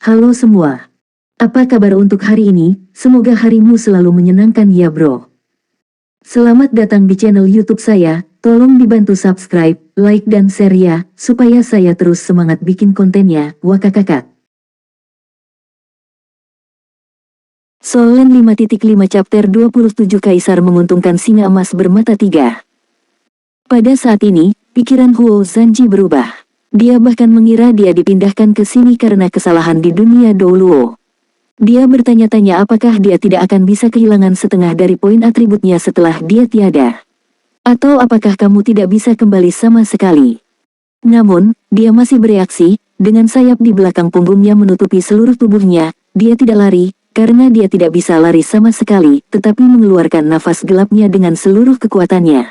Halo semua. Apa kabar untuk hari ini? Semoga harimu selalu menyenangkan ya bro. Selamat datang di channel YouTube saya. Tolong dibantu subscribe, like dan share ya, supaya saya terus semangat bikin kontennya. Wakakakak. Solen 5.5 chapter 27 Kaisar menguntungkan singa emas bermata tiga. Pada saat ini, pikiran Huo Zanji berubah. Dia bahkan mengira dia dipindahkan ke sini karena kesalahan di dunia Douluo. Dia bertanya-tanya apakah dia tidak akan bisa kehilangan setengah dari poin atributnya setelah dia tiada. Atau apakah kamu tidak bisa kembali sama sekali. Namun, dia masih bereaksi, dengan sayap di belakang punggungnya menutupi seluruh tubuhnya. Dia tidak lari, karena dia tidak bisa lari sama sekali, tetapi mengeluarkan nafas gelapnya dengan seluruh kekuatannya.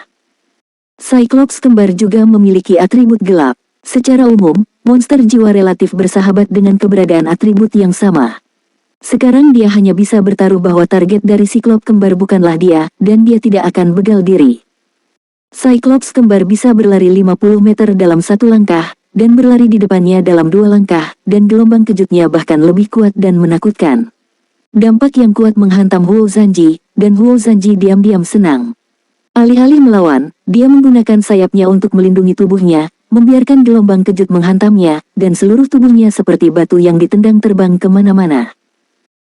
Cyclops kembar juga memiliki atribut gelap. Secara umum, monster jiwa relatif bersahabat dengan keberadaan atribut yang sama. Sekarang dia hanya bisa bertaruh bahwa target dari Cyclops kembar bukanlah dia, dan dia tidak akan begal diri. Cyclops kembar bisa berlari 50 meter dalam satu langkah, dan berlari di depannya dalam 2 langkah, dan gelombang kejutnya bahkan lebih kuat dan menakutkan. Dampak yang kuat menghantam Huo Zanji, dan Huo Zanji diam-diam senang. Alih-alih melawan, dia menggunakan sayapnya untuk melindungi tubuhnya, membiarkan gelombang kejut menghantamnya, dan seluruh tubuhnya seperti batu yang ditendang terbang kemana-mana.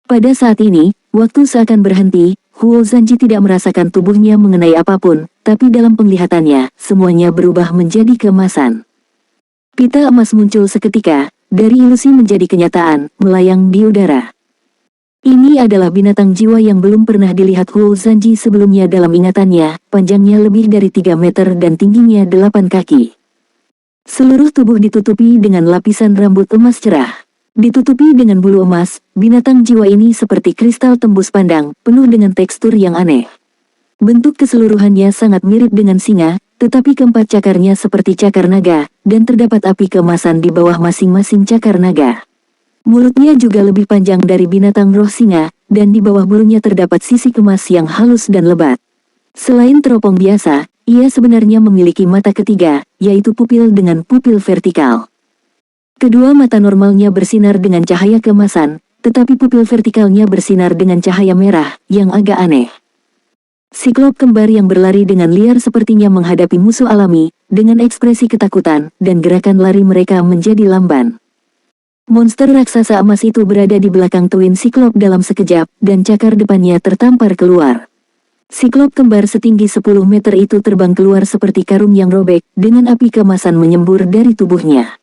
Pada saat ini, waktu seakan berhenti, Huo Zanji tidak merasakan tubuhnya mengenai apapun, tapi dalam penglihatannya, semuanya berubah menjadi keemasan. Pita emas muncul seketika, dari ilusi menjadi kenyataan, melayang di udara. Ini adalah binatang jiwa yang belum pernah dilihat Huo Zanji sebelumnya dalam ingatannya, panjangnya lebih dari 3 meter dan tingginya 8 kaki. Seluruh tubuh ditutupi dengan lapisan rambut emas cerah. Ditutupi dengan bulu emas, binatang jiwa ini seperti kristal tembus pandang, penuh dengan tekstur yang aneh. Bentuk keseluruhannya sangat mirip dengan singa, tetapi keempat cakarnya seperti cakar naga, dan terdapat api keemasan di bawah masing-masing cakar naga. Mulutnya juga lebih panjang dari binatang roh singa, dan di bawah bulunya terdapat sisi emas yang halus dan lebat. Selain teropong biasa, ia sebenarnya memiliki mata ketiga, yaitu pupil dengan pupil vertikal. Kedua mata normalnya bersinar dengan cahaya keemasan, tetapi pupil vertikalnya bersinar dengan cahaya merah, yang agak aneh. Cyclops kembar yang berlari dengan liar sepertinya menghadapi musuh alami, dengan ekspresi ketakutan, dan gerakan lari mereka menjadi lamban. Monster raksasa emas itu berada di belakang Twin Cyclops dalam sekejap, dan cakar depannya tertampar keluar. Cyclops kembar setinggi 10 meter itu terbang keluar seperti karung yang robek, dengan api keemasan menyembur dari tubuhnya.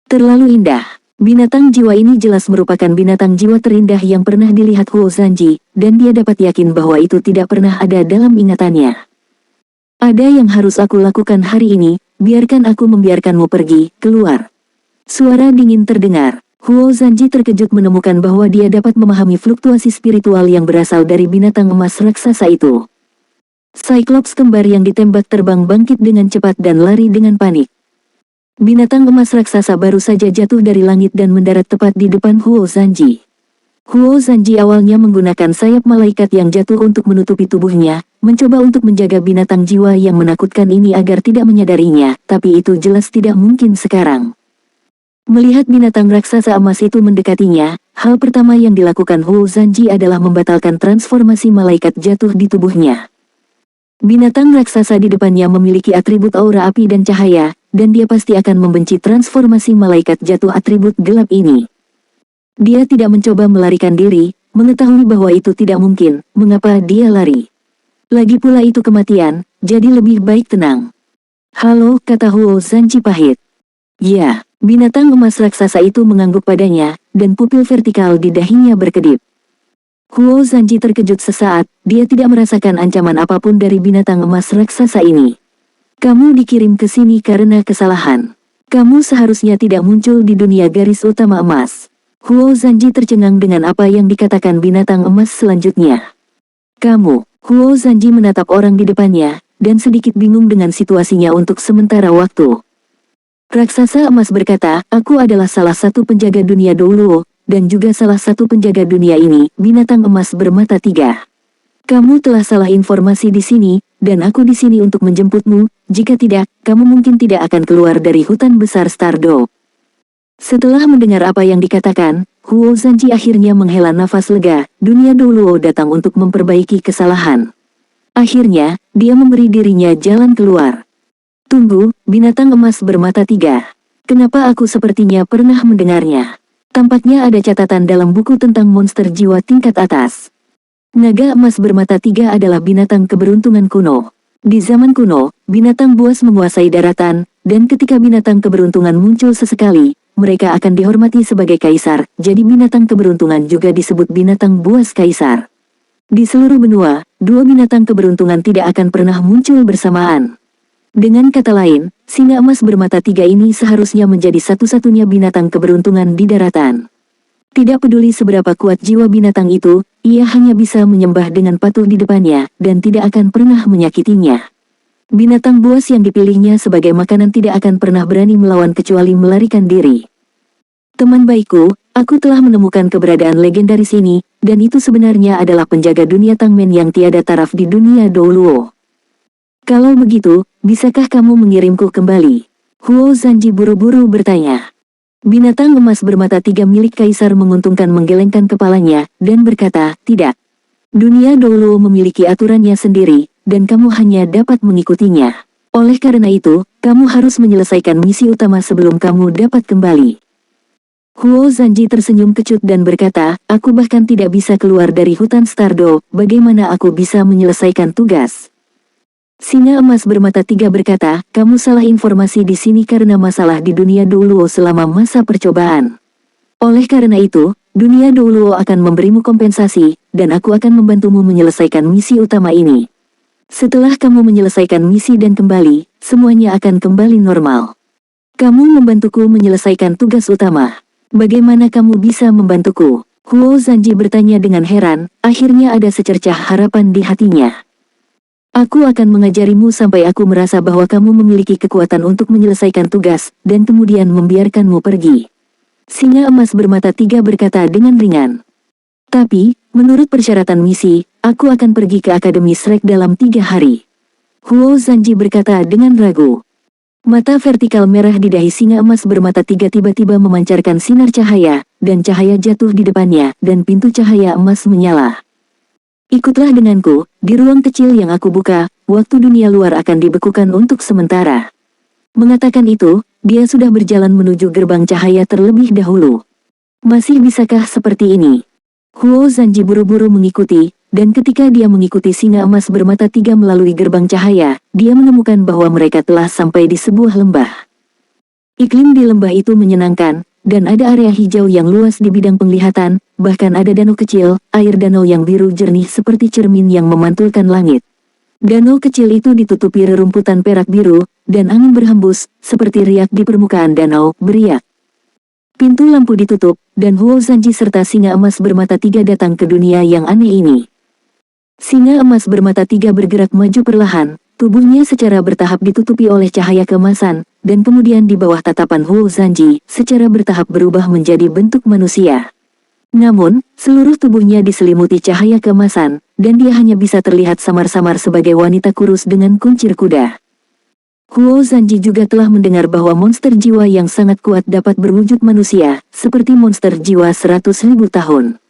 Terlalu indah. Binatang jiwa ini jelas merupakan binatang jiwa terindah yang pernah dilihat Huo Zanji, dan dia dapat yakin bahwa itu tidak pernah ada dalam ingatannya. Ada yang harus aku lakukan hari ini, biarkan aku membiarkanmu pergi, keluar. Suara dingin terdengar. Huo Zanji terkejut menemukan bahwa dia dapat memahami fluktuasi spiritual yang berasal dari binatang emas raksasa itu. Cyclops kembar yang ditembak terbang bangkit dengan cepat dan lari dengan panik. Binatang emas raksasa baru saja jatuh dari langit dan mendarat tepat di depan Huo Zanji. Huo Zanji awalnya menggunakan sayap malaikat yang jatuh untuk menutupi tubuhnya, mencoba untuk menjaga binatang jiwa yang menakutkan ini agar tidak menyadarinya, tapi itu jelas tidak mungkin sekarang. Melihat binatang raksasa emas itu mendekatinya, hal pertama yang dilakukan Huo Zanji adalah membatalkan transformasi malaikat jatuh di tubuhnya. Binatang raksasa di depannya memiliki atribut aura api dan cahaya, dan dia pasti akan membenci transformasi malaikat jatuh atribut gelap ini. Dia tidak mencoba melarikan diri, mengetahui bahwa itu tidak mungkin, mengapa dia lari. Lagi pula itu kematian, jadi lebih baik tenang. Halo, kata Huo Zanji pahit. Ya. Binatang emas raksasa itu mengangguk padanya, dan pupil vertikal di dahinya berkedip. Huo Zanji terkejut sesaat, dia tidak merasakan ancaman apapun dari binatang emas raksasa ini. Kamu dikirim ke sini karena kesalahan. Kamu seharusnya tidak muncul di dunia garis utama emas. Huo Zanji tercengang dengan apa yang dikatakan binatang emas selanjutnya. Kamu, Huo Zanji menatap orang di depannya, dan sedikit bingung dengan situasinya untuk sementara waktu. Raksasa emas berkata, aku adalah salah satu penjaga dunia Douluo, dan juga salah satu penjaga dunia ini, binatang emas bermata tiga. Kamu telah salah informasi di sini, dan aku di sini untuk menjemputmu, jika tidak, kamu mungkin tidak akan keluar dari hutan besar Stardow. Setelah mendengar apa yang dikatakan, Huo Zanji akhirnya menghela nafas lega. Dunia Douluo datang untuk memperbaiki kesalahan. Akhirnya, dia memberi dirinya jalan keluar. Tunggu, binatang emas bermata tiga. Kenapa aku sepertinya pernah mendengarnya? Tampaknya ada catatan dalam buku tentang monster jiwa tingkat atas. Naga emas bermata tiga adalah binatang keberuntungan kuno. Di zaman kuno, binatang buas menguasai daratan, dan ketika binatang keberuntungan muncul sesekali, mereka akan dihormati sebagai kaisar, jadi binatang keberuntungan juga disebut binatang buas kaisar. Di seluruh benua, dua binatang keberuntungan tidak akan pernah muncul bersamaan. Dengan kata lain, singa emas bermata tiga ini seharusnya menjadi satu-satunya binatang keberuntungan di daratan. Tidak peduli seberapa kuat jiwa binatang itu, ia hanya bisa menyembah dengan patuh di depannya, dan tidak akan pernah menyakitinya. Binatang buas yang dipilihnya sebagai makanan tidak akan pernah berani melawan kecuali melarikan diri. Teman baikku, aku telah menemukan keberadaan legendaris ini, dan itu sebenarnya adalah penjaga dunia Tangmen yang tiada taraf di dunia Douluo. Kalau begitu, bisakah kamu mengirimku kembali? Huo Zanji buru-buru bertanya. Binatang emas bermata tiga milik kaisar menguntungkan menggelengkan kepalanya, dan berkata, tidak. Dunia Douluo memiliki aturannya sendiri, dan kamu hanya dapat mengikutinya. Oleh karena itu, kamu harus menyelesaikan misi utama sebelum kamu dapat kembali. Huo Zanji tersenyum kecut dan berkata, aku bahkan tidak bisa keluar dari hutan Stardo, bagaimana aku bisa menyelesaikan tugas? Singa emas bermata tiga berkata, kamu salah informasi di sini karena masalah di dunia Douluo selama masa percobaan. Oleh karena itu, dunia Douluo akan memberimu kompensasi, dan aku akan membantumu menyelesaikan misi utama ini. Setelah kamu menyelesaikan misi dan kembali, semuanya akan kembali normal. Kamu membantuku menyelesaikan tugas utama. Bagaimana kamu bisa membantuku? Huo Zanji bertanya dengan heran, akhirnya ada secercah harapan di hatinya. Aku akan mengajarimu sampai aku merasa bahwa kamu memiliki kekuatan untuk menyelesaikan tugas, dan kemudian membiarkanmu pergi. Singa emas bermata tiga berkata dengan ringan. Tapi, menurut persyaratan misi, aku akan pergi ke Akademi Shrek dalam 3 hari. Huo Zanji berkata dengan ragu. Mata vertikal merah di dahi singa emas bermata tiga tiba-tiba memancarkan sinar cahaya, dan cahaya jatuh di depannya, dan pintu cahaya emas menyala. Ikutlah denganku, di ruang kecil yang aku buka, waktu dunia luar akan dibekukan untuk sementara. Mengatakan itu, dia sudah berjalan menuju gerbang cahaya terlebih dahulu. Masih bisakah seperti ini? Huo Zanji buru-buru mengikuti, dan ketika dia mengikuti singa emas bermata tiga melalui gerbang cahaya, dia menemukan bahwa mereka telah sampai di sebuah lembah. Iklim di lembah itu menyenangkan, dan ada area hijau yang luas di bidang penglihatan, bahkan ada danau kecil, air danau yang biru jernih seperti cermin yang memantulkan langit. Danau kecil itu ditutupi rerumputan perak biru, dan angin berhembus, seperti riak di permukaan danau, beriak. Pintu lampu ditutup, dan Huo Zanji serta singa emas bermata tiga datang ke dunia yang aneh ini. Singa emas bermata tiga bergerak maju perlahan, tubuhnya secara bertahap ditutupi oleh cahaya keemasan, dan kemudian di bawah tatapan Huo Zanji, secara bertahap berubah menjadi bentuk manusia. Namun, seluruh tubuhnya diselimuti cahaya keemasan, dan dia hanya bisa terlihat samar-samar sebagai wanita kurus dengan kuncir kuda. Huo Zanji juga telah mendengar bahwa monster jiwa yang sangat kuat dapat berwujud manusia, seperti monster jiwa 100.000 tahun.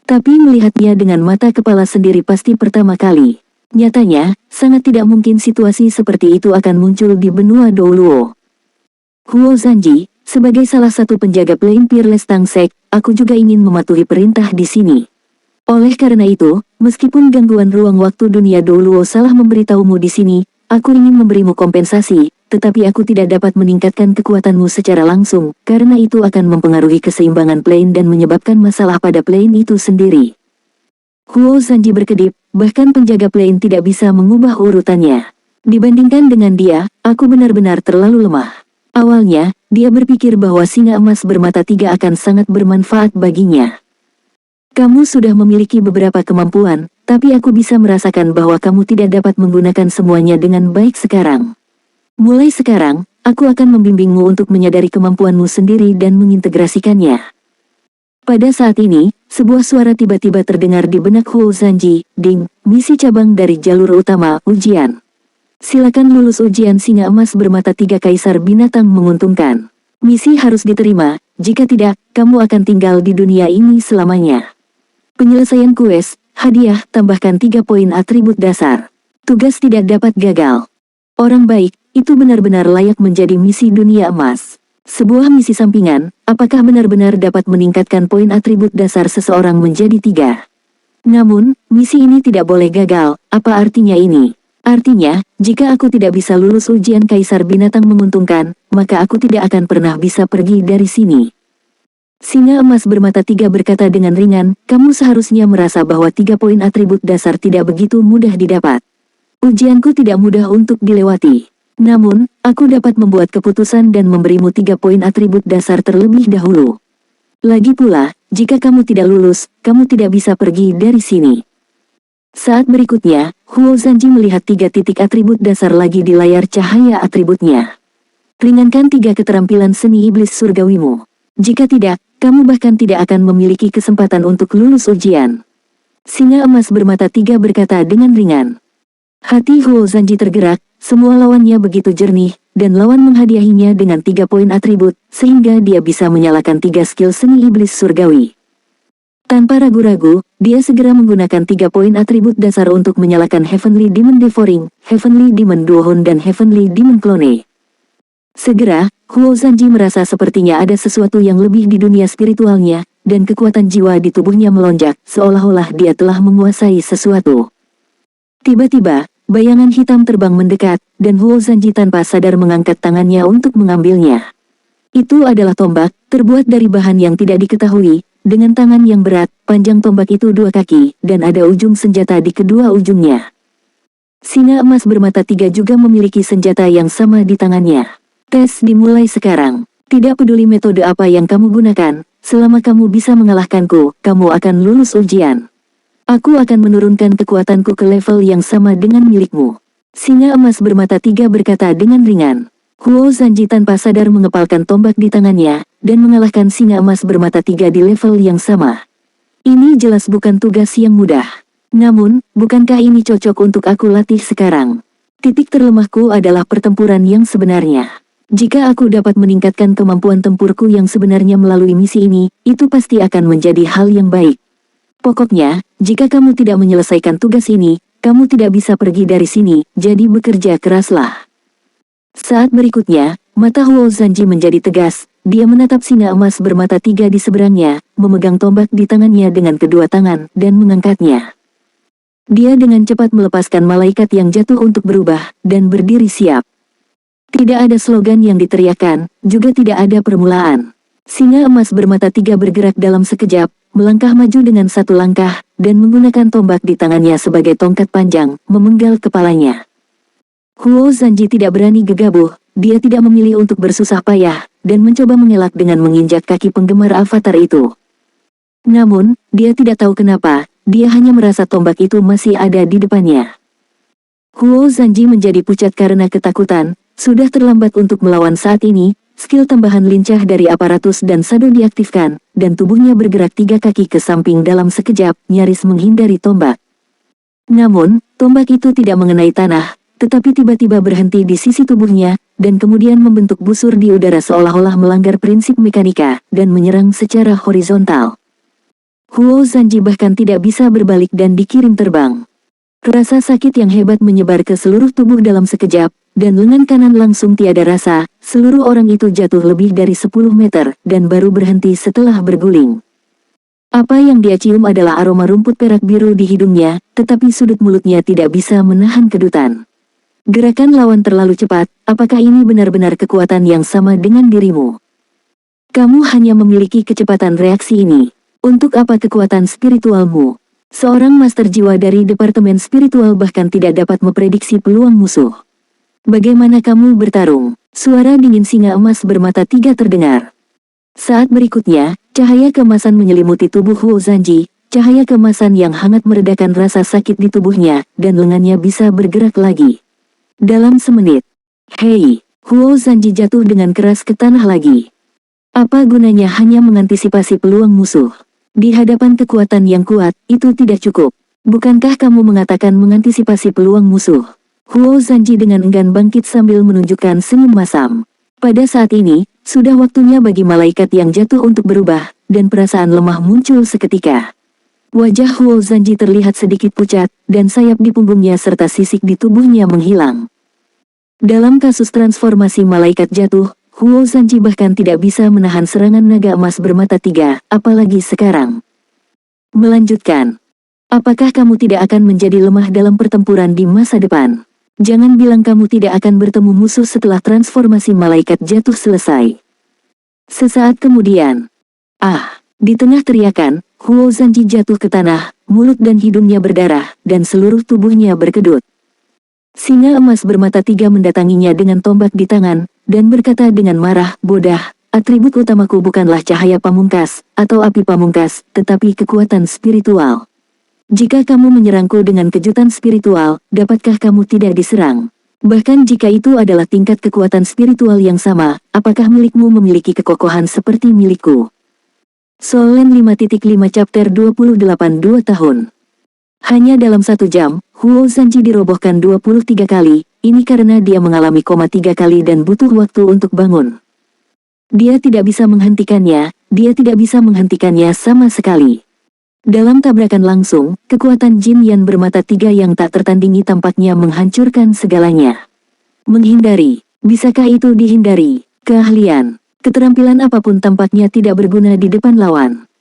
Tapi melihatnya dengan mata kepala sendiri pasti pertama kali. Nyatanya, sangat tidak mungkin situasi seperti itu akan muncul di benua Douluo. Huo Zanji, sebagai salah satu penjaga Plain Peerless Tangsek, aku juga ingin mematuhi perintah di sini. Oleh karena itu, meskipun gangguan ruang waktu dunia Douluo salah memberitahumu di sini, aku ingin memberimu kompensasi, tetapi aku tidak dapat meningkatkan kekuatanmu secara langsung, karena itu akan mempengaruhi keseimbangan Plain dan menyebabkan masalah pada Plain itu sendiri. Huo Zanji berkedip, bahkan penjaga Plain tidak bisa mengubah urutannya. Dibandingkan dengan dia, aku benar-benar terlalu lemah. Awalnya, dia berpikir bahwa singa emas bermata tiga akan sangat bermanfaat baginya. Kamu sudah memiliki beberapa kemampuan, tapi aku bisa merasakan bahwa kamu tidak dapat menggunakan semuanya dengan baik sekarang. Mulai sekarang, aku akan membimbingmu untuk menyadari kemampuanmu sendiri dan mengintegrasikannya. Pada saat ini, sebuah suara tiba-tiba terdengar di benak Huo Zanji, ding, misi cabang dari jalur utama, ujian. Silakan lulus ujian singa emas bermata tiga kaisar binatang menguntungkan. Misi harus diterima, jika tidak, kamu akan tinggal di dunia ini selamanya. Penyelesaian quest, hadiah, tambahkan 3 poin atribut dasar. Tugas tidak dapat gagal. Orang baik, itu benar-benar layak menjadi misi dunia emas. Sebuah misi sampingan, apakah benar-benar dapat meningkatkan poin atribut dasar seseorang menjadi 3? Namun, misi ini tidak boleh gagal. Apa artinya ini? Artinya, jika aku tidak bisa lulus ujian Kaisar Binatang menguntungkan, maka aku tidak akan pernah bisa pergi dari sini. Singa emas bermata 3 berkata dengan ringan, kamu seharusnya merasa bahwa 3 poin atribut dasar tidak begitu mudah didapat. Ujianku tidak mudah untuk dilewati. Namun, aku dapat membuat keputusan dan memberimu 3 poin atribut dasar terlebih dahulu. Lagi pula, jika kamu tidak lulus, kamu tidak bisa pergi dari sini. Saat berikutnya, Huo Zanji melihat 3 titik atribut dasar lagi di layar cahaya atributnya. Ringankan 3 keterampilan seni iblis surgawimu. Jika tidak, kamu bahkan tidak akan memiliki kesempatan untuk lulus ujian. Singa emas bermata 3 berkata dengan ringan. Hati Huo Zanji tergerak, semua lawannya begitu jernih, dan lawan menghadiahinya dengan 3 poin atribut, sehingga dia bisa menyalakan 3 skill seni iblis surgawi. Tanpa ragu-ragu, dia segera menggunakan 3 poin atribut dasar untuk menyalakan Heavenly Demon Devouring, Heavenly Demon Duohon dan Heavenly Demon Clone. Segera, Huo Zanji merasa sepertinya ada sesuatu yang lebih di dunia spiritualnya, dan kekuatan jiwa di tubuhnya melonjak, seolah-olah dia telah menguasai sesuatu. Tiba-tiba, bayangan hitam terbang mendekat, dan Huo Zanji tanpa sadar mengangkat tangannya untuk mengambilnya. Itu adalah tombak, terbuat dari bahan yang tidak diketahui. Dengan tangan yang berat, panjang tombak itu 2 kaki, dan ada ujung senjata di kedua ujungnya. Singa emas bermata 3 juga memiliki senjata yang sama di tangannya. Tes dimulai sekarang. Tidak peduli metode apa yang kamu gunakan, selama kamu bisa mengalahkanku, kamu akan lulus ujian. Aku akan menurunkan kekuatanku ke level yang sama dengan milikmu. Singa emas bermata 3 berkata dengan ringan. Huo Zanji tanpa sadar mengepalkan tombak di tangannya, dan mengalahkan singa emas bermata 3 di level yang sama. Ini jelas bukan tugas yang mudah. Namun, bukankah ini cocok untuk aku latih sekarang? Titik terlemahku adalah pertempuran yang sebenarnya. Jika aku dapat meningkatkan kemampuan tempurku yang sebenarnya melalui misi ini, itu pasti akan menjadi hal yang baik. Pokoknya, jika kamu tidak menyelesaikan tugas ini, kamu tidak bisa pergi dari sini, jadi bekerja keraslah. Saat berikutnya, mata Huo Zanji menjadi tegas, dia menatap singa emas bermata 3 di seberangnya, memegang tombak di tangannya dengan kedua tangan, dan mengangkatnya. Dia dengan cepat melepaskan malaikat yang jatuh untuk berubah, dan berdiri siap. Tidak ada slogan yang diteriakkan, juga tidak ada permulaan. Singa emas bermata 3 bergerak dalam sekejap, melangkah maju dengan 1 langkah, dan menggunakan tombak di tangannya sebagai tongkat panjang, memenggal kepalanya. Huo Zanji tidak berani gegabah, dia tidak memilih untuk bersusah payah, dan mencoba mengelak dengan menginjak kaki penggemar avatar itu. Namun, dia tidak tahu kenapa, dia hanya merasa tombak itu masih ada di depannya. Huo Zanji menjadi pucat karena ketakutan, sudah terlambat untuk melawan saat ini, skill tambahan lincah dari aparatus dan sado diaktifkan, dan tubuhnya bergerak 3 kaki ke samping dalam sekejap, nyaris menghindari tombak. Namun, tombak itu tidak mengenai tanah, tetapi tiba-tiba berhenti di sisi tubuhnya, dan kemudian membentuk busur di udara seolah-olah melanggar prinsip mekanika, dan menyerang secara horizontal. Huo Zanji bahkan tidak bisa berbalik dan dikirim terbang. Rasa sakit yang hebat menyebar ke seluruh tubuh dalam sekejap, dan lengan kanan langsung tiada rasa, seluruh orang itu jatuh lebih dari 10 meter, dan baru berhenti setelah berguling. Apa yang dia cium adalah aroma rumput perak biru di hidungnya, tetapi sudut mulutnya tidak bisa menahan kedutan. Gerakan lawan terlalu cepat, apakah ini benar-benar kekuatan yang sama dengan dirimu? Kamu hanya memiliki kecepatan reaksi ini. Untuk apa kekuatan spiritualmu? Seorang master jiwa dari Departemen Spiritual bahkan tidak dapat memprediksi peluang musuh. Bagaimana kamu bertarung? Suara dingin singa emas bermata 3 terdengar. Saat berikutnya, cahaya keemasan menyelimuti tubuh Huo Zanji, cahaya keemasan yang hangat meredakan rasa sakit di tubuhnya, dan lengannya bisa bergerak lagi. Dalam semenit, hei, Huo Zanji jatuh dengan keras ke tanah lagi. Apa gunanya hanya mengantisipasi peluang musuh? Di hadapan kekuatan yang kuat, itu tidak cukup. Bukankah kamu mengatakan mengantisipasi peluang musuh? Huo Zanji dengan enggan bangkit sambil menunjukkan senyum masam. Pada saat ini, Sudah waktunya bagi malaikat yang jatuh untuk berubah, dan perasaan lemah muncul seketika. Wajah Huo Zanji terlihat sedikit pucat, dan sayap di punggungnya serta sisik di tubuhnya menghilang. Dalam kasus transformasi malaikat jatuh, Huo Zanji bahkan tidak bisa menahan serangan naga emas bermata tiga, apalagi sekarang. Melanjutkan. Apakah kamu tidak akan menjadi lemah dalam pertempuran di masa depan? Jangan bilang kamu tidak akan bertemu musuh setelah transformasi malaikat jatuh selesai. Sesaat kemudian. Di tengah teriakan, Huo Zanji jatuh ke tanah, mulut dan hidungnya berdarah, dan seluruh tubuhnya berkedut. Singa emas bermata tiga mendatanginya dengan tombak di tangan, dan berkata dengan marah, bodoh, atribut utamaku bukanlah cahaya pamungkas, atau api pamungkas, tetapi kekuatan spiritual. Jika kamu menyerangku dengan kejutan spiritual, dapatkah kamu tidak diserang? Bahkan jika itu adalah tingkat kekuatan spiritual yang sama, apakah milikmu memiliki kekokohan seperti milikku? Solen 5.5 Chapter 28 2 tahun. Hanya dalam 1 jam, Huo Zanji dirobohkan 23 kali, ini karena dia mengalami koma 3 kali dan butuh waktu untuk bangun. Dia tidak bisa menghentikannya sama sekali. Dalam tabrakan langsung, kekuatan Jin Yan bermata tiga yang tak tertandingi tampaknya menghancurkan segalanya. Menghindari, bisakah itu dihindari? Keahlian, keterampilan apapun tampaknya tidak berguna di depan lawan.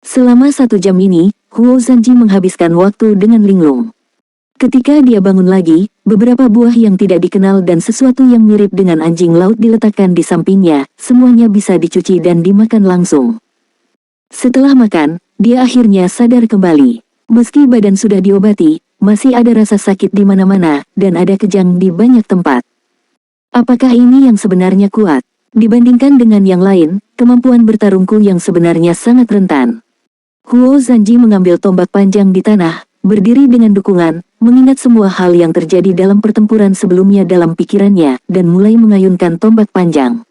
Selama 1 jam ini, Huo Zanji menghabiskan waktu dengan linglung. Ketika dia bangun lagi, beberapa buah yang tidak dikenal dan sesuatu yang mirip dengan anjing laut diletakkan di sampingnya, semuanya bisa dicuci dan dimakan langsung. Setelah makan, dia akhirnya sadar kembali. Meski badan sudah diobati, masih ada rasa sakit di mana-mana, dan ada kejang di banyak tempat. Apakah ini yang sebenarnya kuat? Dibandingkan dengan yang lain, kemampuan bertarungku yang sebenarnya sangat rentan. Huo Zanji mengambil tombak panjang di tanah, berdiri dengan dukungan, mengingat semua hal yang terjadi dalam pertempuran sebelumnya dalam pikirannya, dan mulai mengayunkan tombak panjang.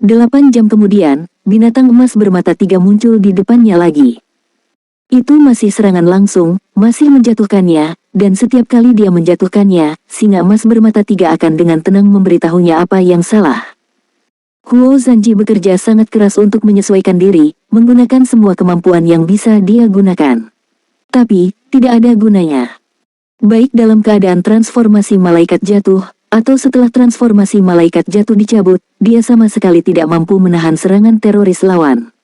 8 jam kemudian, binatang emas bermata tiga muncul di depannya lagi. Itu masih serangan langsung, masih menjatuhkannya, dan setiap kali dia menjatuhkannya, singa emas bermata tiga akan dengan tenang memberitahunya apa yang salah. Huo Zanji bekerja sangat keras untuk menyesuaikan diri, menggunakan semua kemampuan yang bisa dia gunakan. Tapi, tidak ada gunanya. Baik dalam keadaan transformasi malaikat jatuh, atau setelah transformasi malaikat jatuh dicabut, dia sama sekali tidak mampu menahan serangan teroris lawan.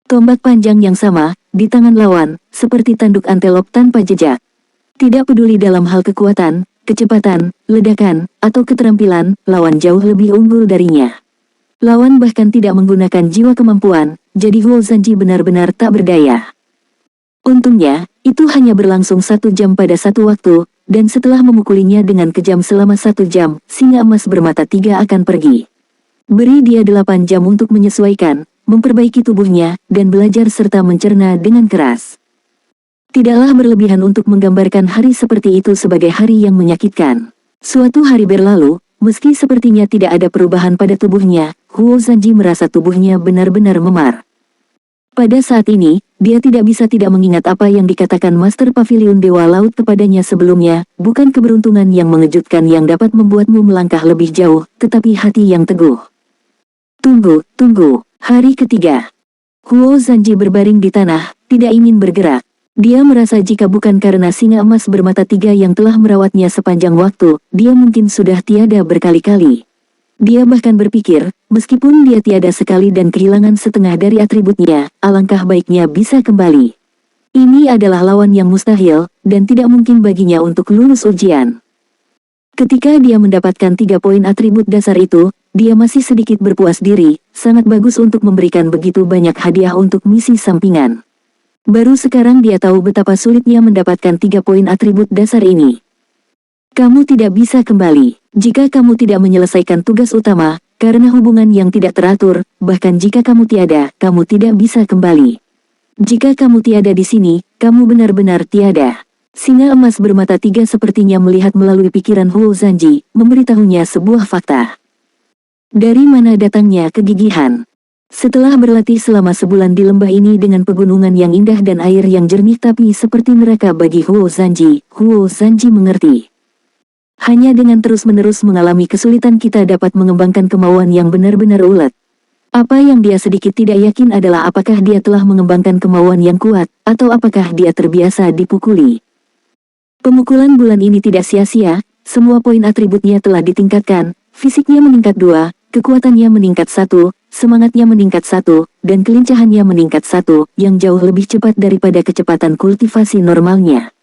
Tombak panjang yang sama, di tangan lawan, seperti tanduk antelop tanpa jejak. Tidak peduli dalam hal kekuatan, kecepatan, ledakan, atau keterampilan, lawan jauh lebih unggul darinya. Lawan bahkan tidak menggunakan jiwa kemampuan, jadi Huo Zanji benar-benar tak berdaya. Untungnya, itu hanya berlangsung 1 jam pada satu waktu, dan setelah memukulinya dengan kejam selama 1 jam, singa emas bermata tiga akan pergi. Beri dia 8 jam untuk menyesuaikan, memperbaiki tubuhnya, dan belajar serta mencerna dengan keras. Tidaklah berlebihan untuk menggambarkan hari seperti itu sebagai hari yang menyakitkan. Suatu hari berlalu, meski sepertinya tidak ada perubahan pada tubuhnya, Huo Zanji merasa tubuhnya benar-benar memar. Pada saat ini, dia tidak bisa tidak mengingat apa yang dikatakan Master Pavilion Dewa Laut kepadanya sebelumnya, bukan keberuntungan yang mengejutkan yang dapat membuatmu melangkah lebih jauh, tetapi hati yang teguh. Tunggu. Hari ketiga. Huo Zanji berbaring di tanah, tidak ingin bergerak. Dia merasa jika bukan karena singa emas bermata tiga yang telah merawatnya sepanjang waktu, dia mungkin sudah tiada berkali-kali. Dia bahkan berpikir, meskipun dia tiada sekali dan kehilangan setengah dari atributnya, alangkah baiknya bisa kembali. Ini adalah lawan yang mustahil, dan tidak mungkin baginya untuk lulus ujian. Ketika dia mendapatkan 3 poin atribut dasar itu, dia masih sedikit berpuas diri, sangat bagus untuk memberikan begitu banyak hadiah untuk misi sampingan. Baru sekarang dia tahu betapa sulitnya mendapatkan 3 poin atribut dasar ini. Kamu tidak bisa kembali, jika kamu tidak menyelesaikan tugas utama, karena hubungan yang tidak teratur, bahkan jika kamu tidak bisa kembali. Jika kamu tiada di sini, kamu benar-benar tiada. Singa emas bermata tiga sepertinya melihat melalui pikiran Huo Zanji, memberitahunya sebuah fakta. Dari mana datangnya kegigihan? Setelah berlatih selama sebulan di lembah ini dengan pegunungan yang indah dan air yang jernih tapi seperti neraka bagi Huo Zanji mengerti. Hanya dengan terus-menerus mengalami kesulitan kita dapat mengembangkan kemauan yang benar-benar ulet. Apa yang dia sedikit tidak yakin adalah apakah dia telah mengembangkan kemauan yang kuat, atau apakah dia terbiasa dipukuli. Pemukulan bulan ini tidak sia-sia, semua poin atributnya telah ditingkatkan, fisiknya meningkat 2, kekuatannya meningkat 1, semangatnya meningkat 1, dan kelincahannya meningkat 1, yang jauh lebih cepat daripada kecepatan kultivasi normalnya.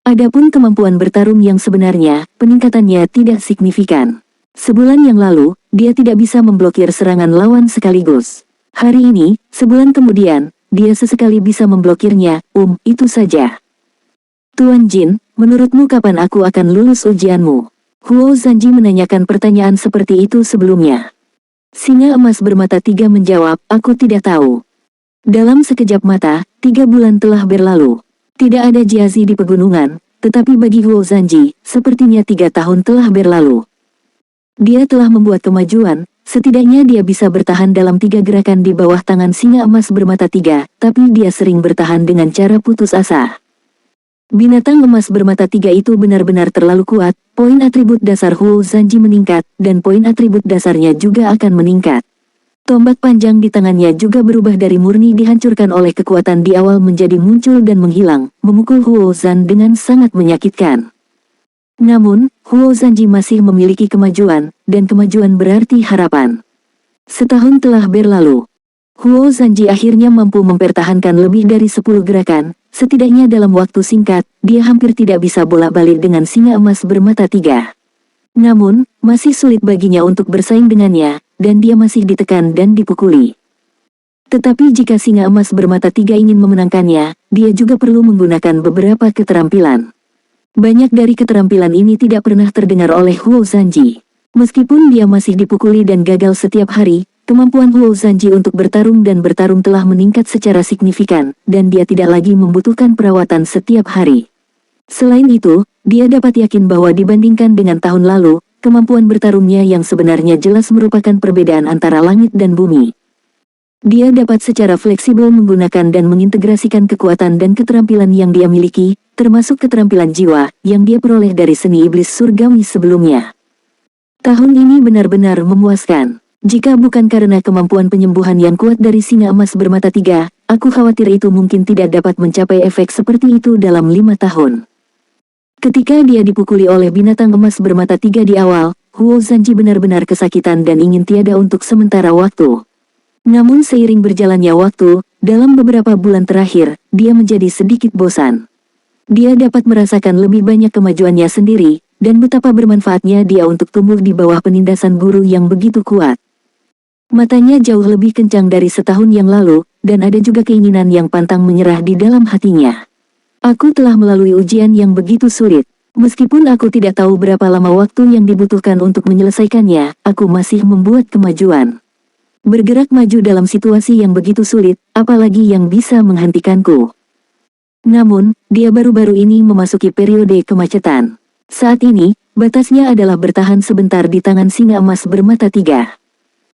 Adapun kemampuan bertarung yang sebenarnya, peningkatannya tidak signifikan. Sebulan yang lalu, dia tidak bisa memblokir serangan lawan sekaligus. Hari ini, sebulan kemudian, dia sesekali bisa memblokirnya, itu saja. Tuan Jin, menurutmu kapan aku akan lulus ujianmu? Huo Zanji menanyakan pertanyaan seperti itu sebelumnya. Singa emas bermata 3 menjawab, aku tidak tahu. Dalam sekejap mata, 3 bulan telah berlalu. Tidak ada Jiazi di pegunungan, tetapi bagi Huo Zanji, sepertinya 3 tahun telah berlalu. Dia telah membuat kemajuan, setidaknya dia bisa bertahan dalam 3 gerakan di bawah tangan singa emas bermata 3, tapi dia sering bertahan dengan cara putus asa. Binatang emas bermata 3 itu benar-benar terlalu kuat, poin atribut dasar Huo Zanji meningkat, dan poin atribut dasarnya juga akan meningkat. Tombak panjang di tangannya juga berubah dari murni dihancurkan oleh kekuatan di awal menjadi muncul dan menghilang, memukul Huo Zan dengan sangat menyakitkan. Namun, Huo Zanji masih memiliki kemajuan, dan kemajuan berarti harapan. Setahun telah berlalu. Huo Zanji akhirnya mampu mempertahankan lebih dari 10 gerakan, setidaknya dalam waktu singkat, dia hampir tidak bisa bolak-balik dengan singa emas bermata 3. Namun, masih sulit baginya untuk bersaing dengannya, dan dia masih ditekan dan dipukuli. Tetapi jika singa emas bermata 3 ingin memenangkannya, dia juga perlu menggunakan beberapa keterampilan. Banyak dari keterampilan ini tidak pernah terdengar oleh Huo Zanji. Meskipun dia masih dipukuli dan gagal setiap hari, kemampuan Huo Zanji untuk bertarung dan bertarung telah meningkat secara signifikan, dan dia tidak lagi membutuhkan perawatan setiap hari. Selain itu, dia dapat yakin bahwa dibandingkan dengan tahun lalu, kemampuan bertarungnya yang sebenarnya jelas merupakan perbedaan antara langit dan bumi. Dia dapat secara fleksibel menggunakan dan mengintegrasikan kekuatan dan keterampilan yang dia miliki, termasuk keterampilan jiwa, yang dia peroleh dari seni iblis surgawi sebelumnya. Tahun ini benar-benar memuaskan. Jika bukan karena kemampuan penyembuhan yang kuat dari singa emas bermata 3, aku khawatir itu mungkin tidak dapat mencapai efek seperti itu dalam 5 tahun. Ketika dia dipukuli oleh binatang emas bermata 3 di awal, Huo Zanji benar-benar kesakitan dan ingin tiada untuk sementara waktu. Namun seiring berjalannya waktu, dalam beberapa bulan terakhir, dia menjadi sedikit bosan. Dia dapat merasakan lebih banyak kemajuannya sendiri, dan betapa bermanfaatnya dia untuk tumbuh di bawah penindasan guru yang begitu kuat. Matanya jauh lebih kencang dari setahun yang lalu, dan ada juga keinginan yang pantang menyerah di dalam hatinya. Aku telah melalui ujian yang begitu sulit. Meskipun aku tidak tahu berapa lama waktu yang dibutuhkan untuk menyelesaikannya, aku masih membuat kemajuan. Bergerak maju dalam situasi yang begitu sulit, apalagi yang bisa menghentikanku. Namun, dia baru-baru ini memasuki periode kemacetan. Saat ini, batasnya adalah bertahan sebentar di tangan singa emas bermata 3.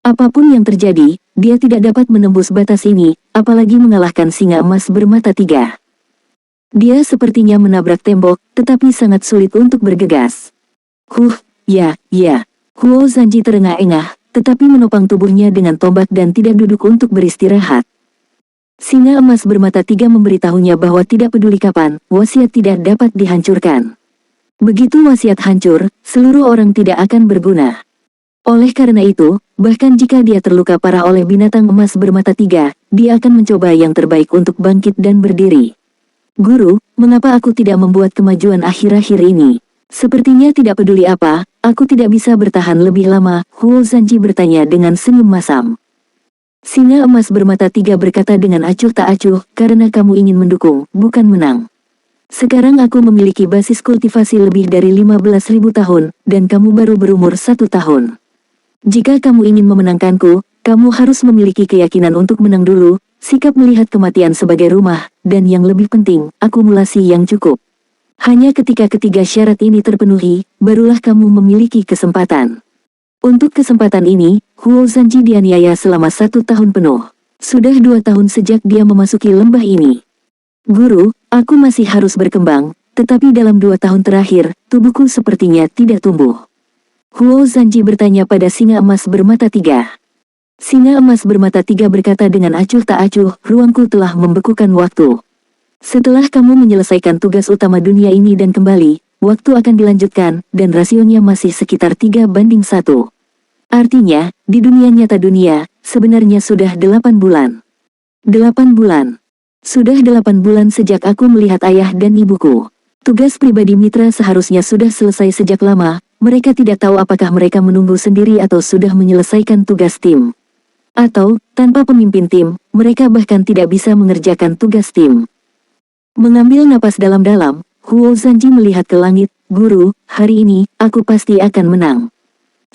Apapun yang terjadi, dia tidak dapat menembus batas ini, apalagi mengalahkan singa emas bermata 3. Dia sepertinya menabrak tembok, tetapi sangat sulit untuk bergegas. Ya. Huo Zanji terengah-engah, tetapi menopang tubuhnya dengan tombak dan tidak duduk untuk beristirahat. Singa emas bermata 3 memberitahunya bahwa tidak peduli kapan, wasiat tidak dapat dihancurkan. Begitu wasiat hancur, seluruh orang tidak akan berguna. Oleh karena itu, bahkan jika dia terluka parah oleh binatang emas bermata 3, dia akan mencoba yang terbaik untuk bangkit dan berdiri. Guru, mengapa aku tidak membuat kemajuan akhir-akhir ini? Sepertinya tidak peduli apa, aku tidak bisa bertahan lebih lama, Huo Zanji bertanya dengan senyum masam. Singa emas bermata 3 berkata dengan acuh tak acuh, karena kamu ingin mendukung, bukan menang. Sekarang aku memiliki basis kultivasi lebih dari 15.000 tahun, dan kamu baru berumur 1 tahun. Jika kamu ingin memenangkanku, kamu harus memiliki keyakinan untuk menang dulu, sikap melihat kematian sebagai rumah, dan yang lebih penting, akumulasi yang cukup. Hanya ketika ketiga syarat ini terpenuhi, barulah kamu memiliki kesempatan. Untuk kesempatan ini, Huo Zanji dianiaya selama 1 tahun penuh. Sudah 2 tahun sejak dia memasuki lembah ini. Guru, aku masih harus berkembang, tetapi dalam 2 tahun terakhir, tubuhku sepertinya tidak tumbuh. Huo Zanji bertanya pada singa emas bermata 3. Singa emas bermata tiga berkata dengan acuh tak acuh, ruangku telah membekukan waktu. Setelah kamu menyelesaikan tugas utama dunia ini dan kembali, waktu akan dilanjutkan, dan rasionya masih sekitar 3:1. Artinya, di dunia nyata dunia, sebenarnya sudah 8 bulan. 8 bulan. Sudah 8 bulan sejak aku melihat ayah dan ibuku. Tugas pribadi mitra seharusnya sudah selesai sejak lama, mereka tidak tahu apakah mereka menunggu sendiri atau sudah menyelesaikan tugas tim. Atau, tanpa pemimpin tim, mereka bahkan tidak bisa mengerjakan tugas tim. Mengambil napas dalam-dalam, Huo Zanji melihat ke langit, "Guru, hari ini, aku pasti akan menang."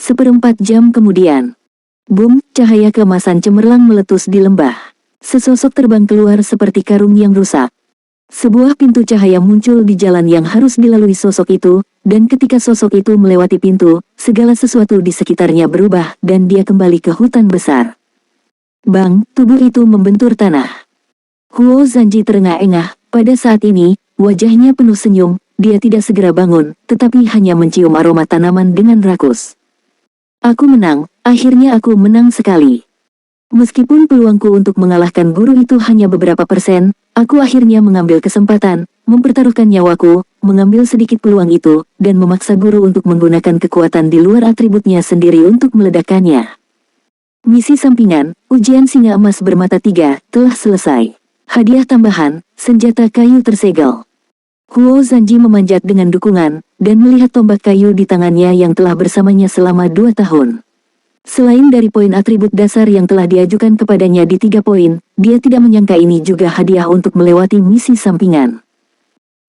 1/4 jam kemudian. Boom, cahaya keemasan cemerlang meletus di lembah. Sesosok terbang keluar seperti karung yang rusak. Sebuah pintu cahaya muncul di jalan yang harus dilalui sosok itu, dan ketika sosok itu melewati pintu, segala sesuatu di sekitarnya berubah, dan dia kembali ke hutan besar. Bang, tubuh itu membentur tanah. Huo Zanji terengah-engah. Pada saat ini, wajahnya penuh senyum, dia tidak segera bangun, tetapi hanya mencium aroma tanaman dengan rakus. Aku menang, akhirnya aku menang sekali. Meskipun peluangku untuk mengalahkan guru itu hanya beberapa persen, aku akhirnya mengambil kesempatan, mempertaruhkan nyawaku, mengambil sedikit peluang itu, dan memaksa guru untuk menggunakan kekuatan di luar atributnya sendiri untuk meledakkannya. Misi sampingan, ujian singa emas bermata tiga, telah selesai. Hadiah tambahan, senjata kayu tersegel. Huo Zanji memanjat dengan dukungan, dan melihat tombak kayu di tangannya yang telah bersamanya selama 2 tahun. Selain dari poin atribut dasar yang telah diajukan kepadanya di 3 poin, dia tidak menyangka ini juga hadiah untuk melewati misi sampingan.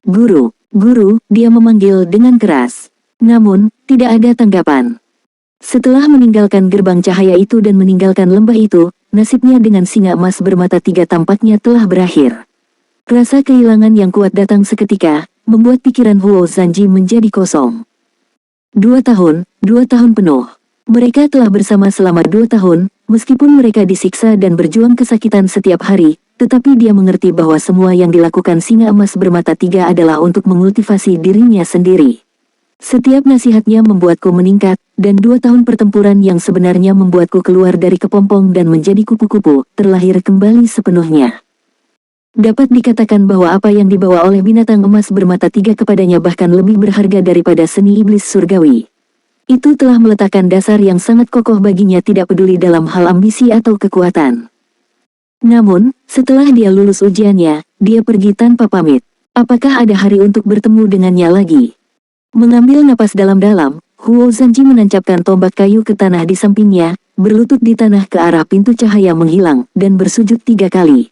Guru, guru, dia memanggil dengan keras. Namun, tidak ada tanggapan. Setelah meninggalkan gerbang cahaya itu dan meninggalkan lembah itu, nasibnya dengan singa emas bermata tiga tampaknya telah berakhir. Rasa kehilangan yang kuat datang seketika, membuat pikiran Huo Zanji menjadi kosong. 2 tahun, 2 tahun penuh. Mereka telah bersama selama 2 tahun, meskipun mereka disiksa dan berjuang kesakitan setiap hari, tetapi dia mengerti bahwa semua yang dilakukan singa emas bermata tiga adalah untuk mengultivasi dirinya sendiri. Setiap nasihatnya membuatku meningkat, dan 2 tahun pertempuran yang sebenarnya membuatku keluar dari kepompong dan menjadi kupu-kupu, terlahir kembali sepenuhnya. Dapat dikatakan bahwa apa yang dibawa oleh binatang emas bermata tiga kepadanya bahkan lebih berharga daripada seni iblis surgawi. Itu telah meletakkan dasar yang sangat kokoh baginya tidak peduli dalam hal ambisi atau kekuatan. Namun, setelah dia lulus ujiannya, dia pergi tanpa pamit. Apakah ada hari untuk bertemu dengannya lagi? Mengambil napas dalam-dalam, Huo Zanji menancapkan tombak kayu ke tanah di sampingnya, berlutut di tanah ke arah pintu cahaya menghilang, dan bersujud 3 kali.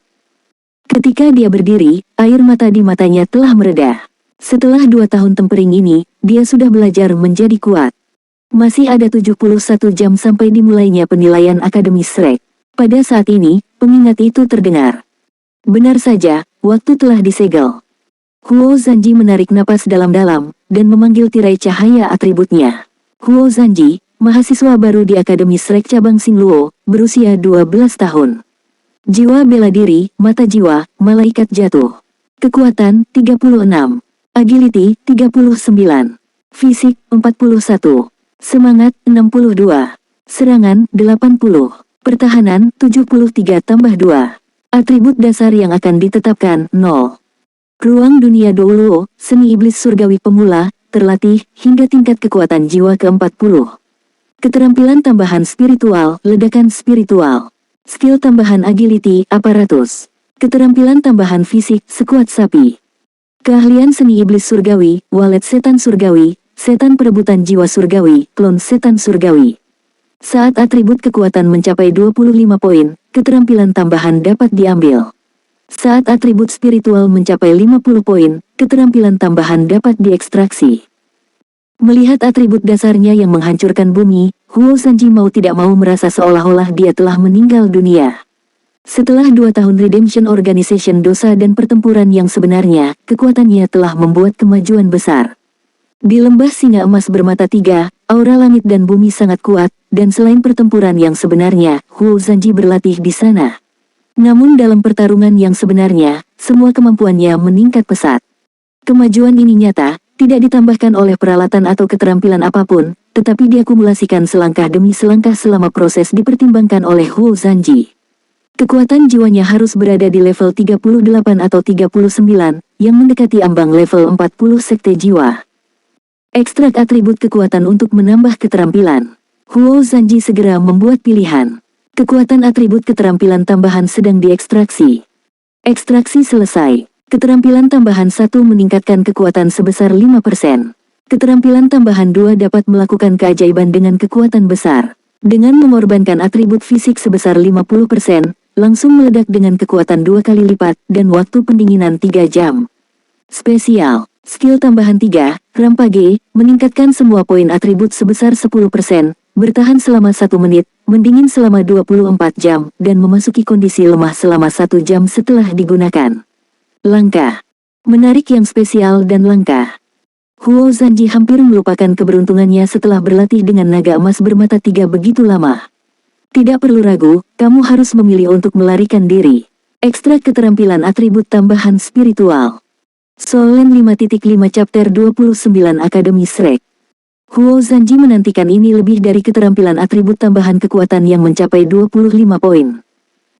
Ketika dia berdiri, air mata di matanya telah mereda. Setelah 2 tahun tempering ini, dia sudah belajar menjadi kuat. Masih ada 71 jam sampai dimulainya penilaian Akademi Shrek. Pada saat ini, pengingat itu terdengar. Benar saja, waktu telah disegel. Huo Zanji menarik napas dalam-dalam, dan memanggil tirai cahaya atributnya. Huo Zanji, mahasiswa baru di Akademi Shrek cabang Xingluo, berusia 12 tahun. Jiwa bela diri, mata jiwa, malaikat jatuh. Kekuatan, 36. Agility, 39. Fisik, 41. Semangat, 62. Serangan, 80. Pertahanan, 73+2. Atribut dasar yang akan ditetapkan, 0. Ruang dunia Douluo, seni iblis surgawi pemula, terlatih, hingga tingkat kekuatan jiwa ke-40. Keterampilan tambahan spiritual, ledakan spiritual. Skill tambahan agility, aparatus. Keterampilan tambahan fisik, sekuat sapi. Keahlian seni iblis surgawi, walet setan surgawi, setan perebutan jiwa surgawi, klon setan surgawi. Saat atribut kekuatan mencapai 25 poin, keterampilan tambahan dapat diambil. Saat atribut spiritual mencapai 50 poin, keterampilan tambahan dapat diekstraksi. Melihat atribut dasarnya yang menghancurkan bumi, Huo Zanji mau tidak mau merasa seolah-olah dia telah meninggal dunia. Setelah 2 tahun Redemption Organization dosa dan pertempuran yang sebenarnya, kekuatannya telah membuat kemajuan besar. Di lembah singa emas bermata tiga, aura langit dan bumi sangat kuat, dan selain pertempuran yang sebenarnya, Huo Zanji berlatih di sana. Namun dalam pertarungan yang sebenarnya, semua kemampuannya meningkat pesat. Kemajuan ini nyata, tidak ditambahkan oleh peralatan atau keterampilan apapun, tetapi diakumulasikan selangkah demi selangkah selama proses dipertimbangkan oleh Huo Zanji. Kekuatan jiwanya harus berada di level 38 atau 39, yang mendekati ambang level 40 sekte jiwa. Ekstrak atribut kekuatan untuk menambah keterampilan. Huo Zanji segera membuat pilihan. Kekuatan atribut keterampilan tambahan sedang diekstraksi. Ekstraksi selesai. Keterampilan tambahan 1 meningkatkan kekuatan sebesar 5%. Keterampilan tambahan 2 dapat melakukan keajaiban dengan kekuatan besar. Dengan mengorbankan atribut fisik sebesar 50%, langsung meledak dengan kekuatan 2 kali lipat dan waktu pendinginan 3 jam. Spesial. Skill tambahan 3, Rampage, meningkatkan semua poin atribut sebesar 10%, bertahan selama 1 menit, mendingin selama 24 jam, dan memasuki kondisi lemah selama 1 jam setelah digunakan. Langkah. Menarik yang spesial dan langka. Huo Zanji hampir melupakan keberuntungannya setelah berlatih dengan naga emas bermata 3 begitu lama. Tidak perlu ragu, kamu harus memilih untuk melarikan diri. Ekstrak keterampilan atribut tambahan spiritual. Solen 5.5 Chapter 29 Akademi Shrek. Huo Zanji menantikan ini lebih dari keterampilan atribut tambahan kekuatan yang mencapai 25 poin.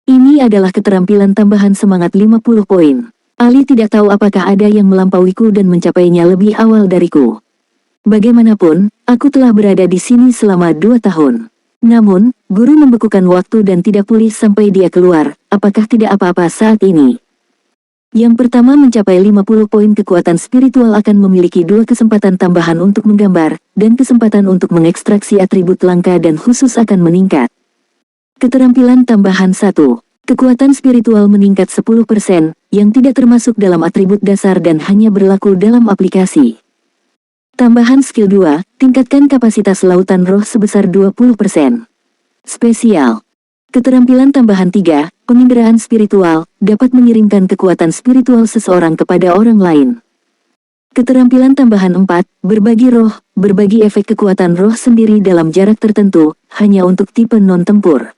Ini adalah keterampilan tambahan semangat 50 poin. Ali tidak tahu apakah ada yang melampauiku dan mencapainya lebih awal dariku. Bagaimanapun, aku telah berada di sini selama 2 tahun. Namun, guru membekukan waktu dan tidak pulih sampai dia keluar, apakah tidak apa-apa saat ini? Yang pertama mencapai 50 poin kekuatan spiritual akan memiliki 2 kesempatan tambahan untuk menggambar, dan kesempatan untuk mengekstraksi atribut langka dan khusus akan meningkat. Keterampilan tambahan 1. Kekuatan spiritual meningkat 10%, yang tidak termasuk dalam atribut dasar dan hanya berlaku dalam aplikasi. Tambahan skill 2, tingkatkan kapasitas lautan roh sebesar 20%. Spesial. Keterampilan tambahan 3, penginderaan spiritual, dapat mengirimkan kekuatan spiritual seseorang kepada orang lain. Keterampilan tambahan 4, berbagi roh, berbagi efek kekuatan roh sendiri dalam jarak tertentu, hanya untuk tipe non-tempur.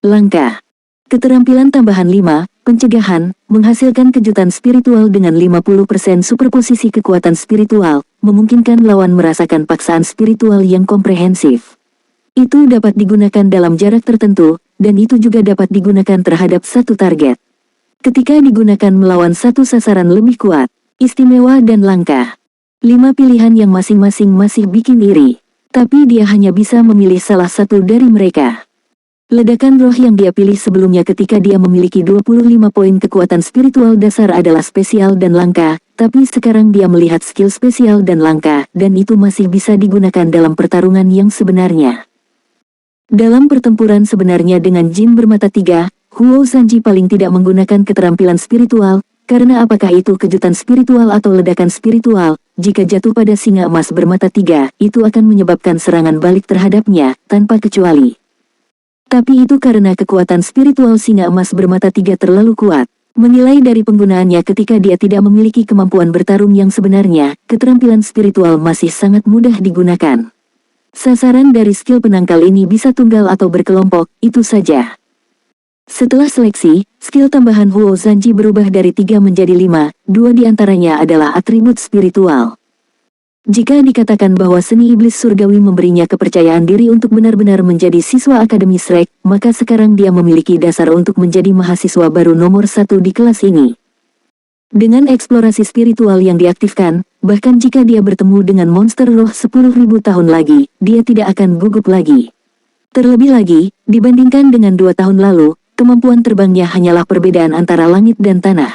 Langkah. Keterampilan tambahan 5, pencegahan, menghasilkan kejutan spiritual dengan 50% superposisi kekuatan spiritual, memungkinkan lawan merasakan paksaan spiritual yang komprehensif. Itu dapat digunakan dalam jarak tertentu, dan itu juga dapat digunakan terhadap satu target. Ketika digunakan melawan satu sasaran lebih kuat, istimewa dan langka. 5 pilihan yang masing-masing masih bikin iri. Tapi dia hanya bisa memilih salah satu dari mereka. Ledakan roh yang dia pilih sebelumnya ketika dia memiliki 25 poin kekuatan spiritual dasar adalah spesial dan langka, tapi sekarang dia melihat skill spesial dan langka, dan itu masih bisa digunakan dalam pertarungan yang sebenarnya. Dalam pertempuran sebenarnya dengan jin bermata 3, Huo Zanji paling tidak menggunakan keterampilan spiritual, karena apakah itu kejutan spiritual atau ledakan spiritual, jika jatuh pada singa emas bermata 3, itu akan menyebabkan serangan balik terhadapnya, tanpa kecuali. Tapi itu karena kekuatan spiritual singa emas bermata 3 terlalu kuat. Menilai dari penggunaannya ketika dia tidak memiliki kemampuan bertarung yang sebenarnya, keterampilan spiritual masih sangat mudah digunakan. Sasaran dari skill penangkal ini bisa tunggal atau berkelompok, itu saja. Setelah seleksi, skill tambahan Huo Zanji berubah dari 3 menjadi 5, 2 diantaranya adalah atribut spiritual. Jika dikatakan bahwa seni iblis surgawi memberinya kepercayaan diri untuk benar-benar menjadi siswa Akademi Shrek, maka sekarang dia memiliki dasar untuk menjadi mahasiswa baru nomor 1 di kelas ini. Dengan eksplorasi spiritual yang diaktifkan, bahkan jika dia bertemu dengan monster roh 10.000 tahun lagi, dia tidak akan gugup lagi. Terlebih lagi, dibandingkan dengan 2 tahun lalu, kemampuan terbangnya hanyalah perbedaan antara langit dan tanah.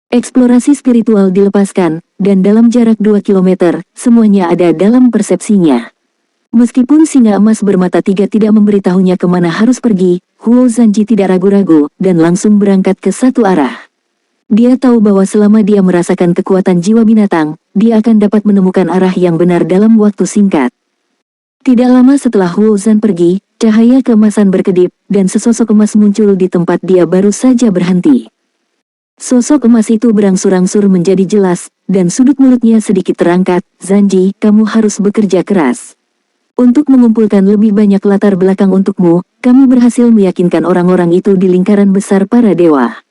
Eksplorasi spiritual dilepaskan, dan dalam jarak 2 km, semuanya ada dalam persepsinya. Meskipun singa emas bermata 3 tidak memberitahunya kemana harus pergi, Huo Zanji tidak ragu-ragu, dan langsung berangkat ke satu arah. Dia tahu bahwa selama dia merasakan kekuatan jiwa binatang, dia akan dapat menemukan arah yang benar dalam waktu singkat. Tidak lama setelah Huo Zan pergi, cahaya keemasan berkedip, dan sesosok emas muncul di tempat dia baru saja berhenti. Sosok emas itu berangsur-angsur menjadi jelas, dan sudut mulutnya sedikit terangkat. Zanji, kamu harus bekerja keras. Untuk mengumpulkan lebih banyak latar belakang untukmu, kami berhasil meyakinkan orang-orang itu di lingkaran besar para dewa.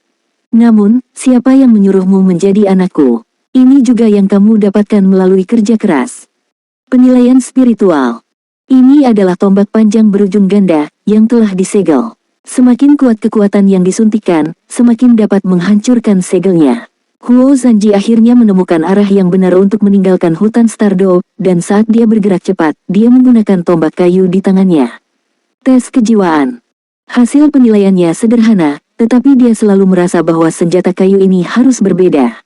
Namun, siapa yang menyuruhmu menjadi anakku? Ini juga yang kamu dapatkan melalui kerja keras. Penilaian spiritual. Ini adalah tombak panjang berujung ganda, yang telah disegel. Semakin kuat kekuatan yang disuntikkan, semakin dapat menghancurkan segelnya. Huo Zanji akhirnya menemukan arah yang benar untuk meninggalkan hutan Stardo, dan saat dia bergerak cepat, dia menggunakan tombak kayu di tangannya. Tes kejiwaan. Hasil penilaiannya sederhana, tetapi dia selalu merasa bahwa senjata kayu ini harus berbeda.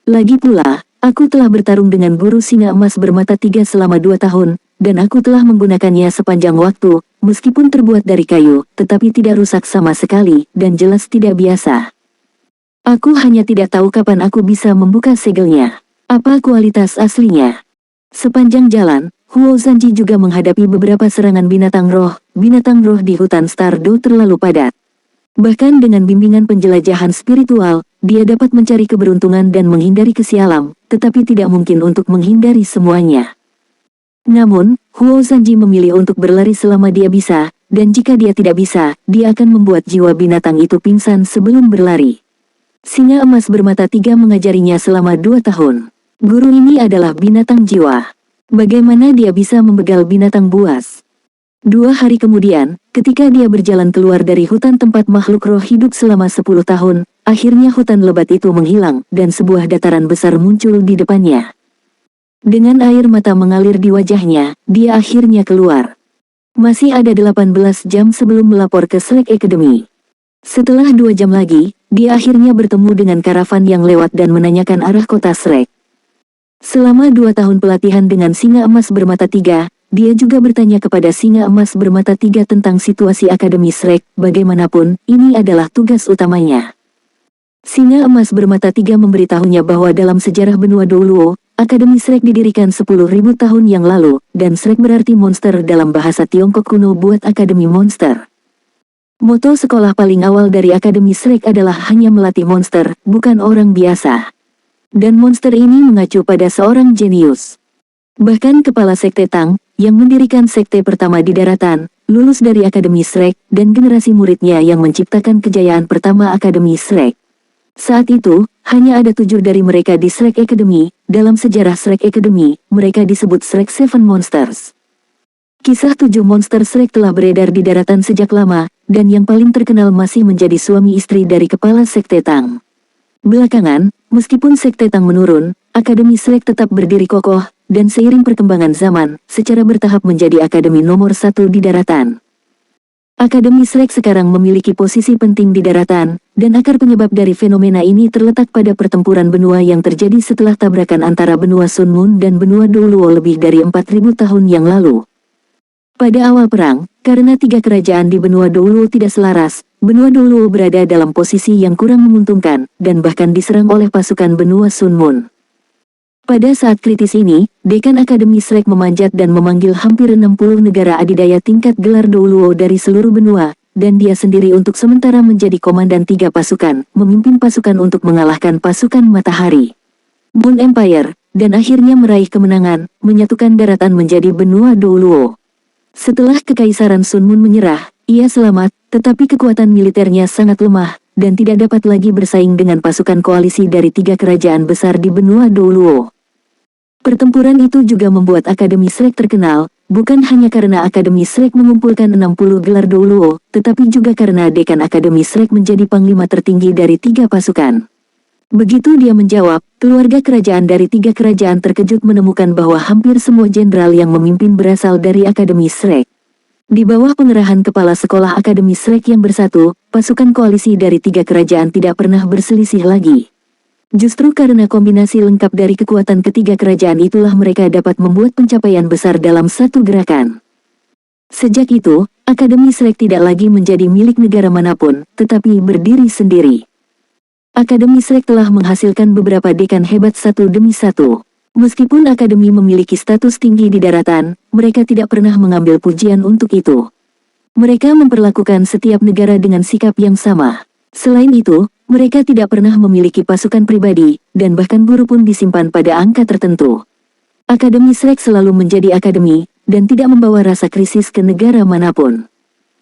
Lagi pula, aku telah bertarung dengan guru singa emas bermata 3 selama 2 tahun, dan aku telah menggunakannya sepanjang waktu, meskipun terbuat dari kayu, tetapi tidak rusak sama sekali, dan jelas tidak biasa. Aku hanya tidak tahu kapan aku bisa membuka segelnya. Apa kualitas aslinya? Sepanjang jalan, Huo Zanji juga menghadapi beberapa serangan binatang roh di hutan Stardo terlalu padat. Bahkan dengan bimbingan penjelajahan spiritual, dia dapat mencari keberuntungan dan menghindari kesialan, tetapi tidak mungkin untuk menghindari semuanya. Namun, Huo Zanji memilih untuk berlari selama dia bisa, dan jika dia tidak bisa, dia akan membuat jiwa binatang itu pingsan sebelum berlari. Singa emas bermata 3 mengajarinya selama 2 tahun. Guru ini adalah binatang jiwa. Bagaimana dia bisa membegal binatang buas? 2 hari kemudian, ketika dia berjalan keluar dari hutan tempat makhluk roh hidup selama 10 tahun, akhirnya hutan lebat itu menghilang, dan sebuah dataran besar muncul di depannya. Dengan air mata mengalir di wajahnya, dia akhirnya keluar. Masih ada 18 jam sebelum melapor ke Shrek Academy. Setelah 2 jam lagi, dia akhirnya bertemu dengan karavan yang lewat dan menanyakan arah kota Shrek. Selama 2 tahun pelatihan dengan singa emas bermata 3, dia juga bertanya kepada singa emas bermata 3 tentang situasi Akademi Shrek. Bagaimanapun, ini adalah tugas utamanya. Singa emas bermata 3 memberitahunya bahwa dalam sejarah benua Douluo, Akademi Shrek didirikan 10.000 tahun yang lalu, dan Shrek berarti monster dalam bahasa Tiongkok kuno buat Akademi Monster. Moto sekolah paling awal dari Akademi Shrek adalah hanya melatih monster, bukan orang biasa. Dan monster ini mengacu pada seorang jenius. Bahkan Kepala Sekte Tang, yang mendirikan sekte pertama di daratan, lulus dari Akademi Shrek, dan generasi muridnya yang menciptakan kejayaan pertama Akademi Shrek. Saat itu, hanya ada 7 dari mereka di Shrek Academy. Dalam sejarah Shrek Academy, mereka disebut Shrek Seven Monsters. Kisah 7 monster Shrek telah beredar di daratan sejak lama, dan yang paling terkenal masih menjadi suami istri dari Kepala Sekte Tang. Belakangan, meskipun Sekte Tang menurun, Akademi Shrek tetap berdiri kokoh, dan seiring perkembangan zaman, secara bertahap menjadi akademi nomor 1 di daratan. Akademi Shrek sekarang memiliki posisi penting di daratan, dan akar penyebab dari fenomena ini terletak pada pertempuran benua yang terjadi setelah tabrakan antara benua Sun Moon dan benua Douluo lebih dari 4.000 tahun yang lalu. Pada awal perang, karena 3 kerajaan di benua Douluo tidak selaras, benua Douluo berada dalam posisi yang kurang menguntungkan, dan bahkan diserang oleh pasukan benua Sun Moon. Pada saat kritis ini, Dekan Akademi Shrek memanjat dan memanggil hampir 60 negara adidaya tingkat gelar Douluo dari seluruh benua, dan dia sendiri untuk sementara menjadi komandan 3 pasukan, memimpin pasukan untuk mengalahkan pasukan matahari Moon Empire, dan akhirnya meraih kemenangan, menyatukan daratan menjadi benua Douluo. Setelah Kekaisaran Sun Moon menyerah, ia selamat, tetapi kekuatan militernya sangat lemah, dan tidak dapat lagi bersaing dengan pasukan koalisi dari 3 kerajaan besar di benua Douluo. Pertempuran itu juga membuat Akademi Shrek terkenal, bukan hanya karena Akademi Shrek mengumpulkan 60 gelar Douluo, tetapi juga karena Dekan Akademi Shrek menjadi panglima tertinggi dari 3 pasukan. Begitu dia menjawab, keluarga kerajaan dari 3 kerajaan terkejut menemukan bahwa hampir semua jenderal yang memimpin berasal dari Akademi Shrek. Di bawah pengerahan kepala sekolah Akademi Shrek yang bersatu, pasukan koalisi dari 3 kerajaan tidak pernah berselisih lagi. Justru karena kombinasi lengkap dari kekuatan ketiga kerajaan itulah mereka dapat membuat pencapaian besar dalam satu gerakan. Sejak itu, Akademi Shrek tidak lagi menjadi milik negara manapun, tetapi berdiri sendiri. Akademi Shrek telah menghasilkan beberapa dekan hebat satu demi satu. Meskipun Akademi memiliki status tinggi di daratan, mereka tidak pernah mengambil pujian untuk itu. Mereka memperlakukan setiap negara dengan sikap yang sama. Selain itu, mereka tidak pernah memiliki pasukan pribadi, dan bahkan guru pun disimpan pada angka tertentu. Akademi Shrek selalu menjadi akademi, dan tidak membawa rasa krisis ke negara manapun.